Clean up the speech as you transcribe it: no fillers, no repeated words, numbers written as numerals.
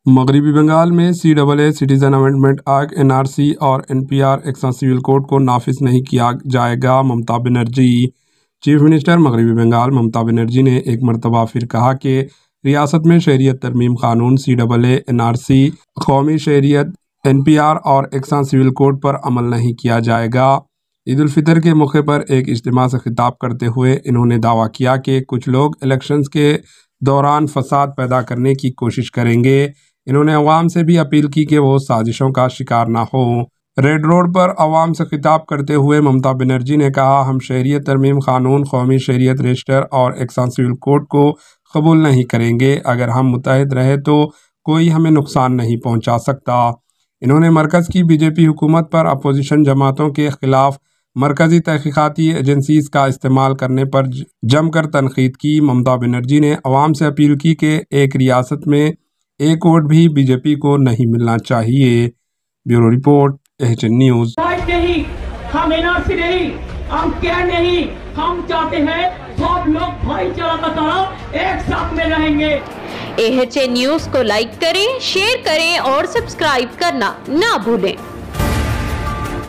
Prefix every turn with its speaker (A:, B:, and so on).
A: मगरबी बंगाल में CAA citizen amendment act NRC और NPR एक्शन सिविल कोड को नाफिज नहीं किया जाएगा, ममता बनर्जी। चीफ मिनिस्टर मगरबी बंगाल ममता बनर्जी ने एक मरतबा फिर कहा कि रियासत में शहरियत तरमीम कानून CAA, NRC, कौमी शहरियत, NPR और एक्शन सिविल कोड पर अमल नहीं किया जाएगा। ईद उल फितर के मौके पर एक इज्तिमा से खिताब करते हुए इन्होंने दावा किया कि कुछ लोग इलेक्शंस के दौरान फसाद पैदा करने की कोशिश करेंगे। इन्होंने अवाम से भी अपील की कि वो साजिशों का शिकार ना हो। रेड रोड पर अवाम से खिताब करते हुए ममता बनर्जी ने कहा, हम शहरियत तरमीम कानून, कौमी शहरियत रजिस्टर और एक्शन सिविल कोड को कबूल नहीं करेंगे। अगर हम मुत्तहिद रहे तो कोई हमें नुकसान नहीं पहुंचा सकता। इन्होंने मरकज़ की BJP हुकूमत पर अपोजिशन जमातों के खिलाफ मरकज़ी तहकीकाती एजेंसीज का इस्तेमाल करने पर जमकर तनकीद की। ममता बनर्जी ने अवाम से अपील की कि एक रियासत में एक वोट भी BJP को नहीं मिलना चाहिए। Bureau report, AHN news.
B: नहीं, हम NRC नहीं, हम क्या नहीं, हम चाहते हैं सब लोग भाईचारा का तरह एक साथ में रहेंगे।
C: AHN न्यूज़ को लाइक करें, शेयर करें और सब्सक्राइब करना ना भूलें।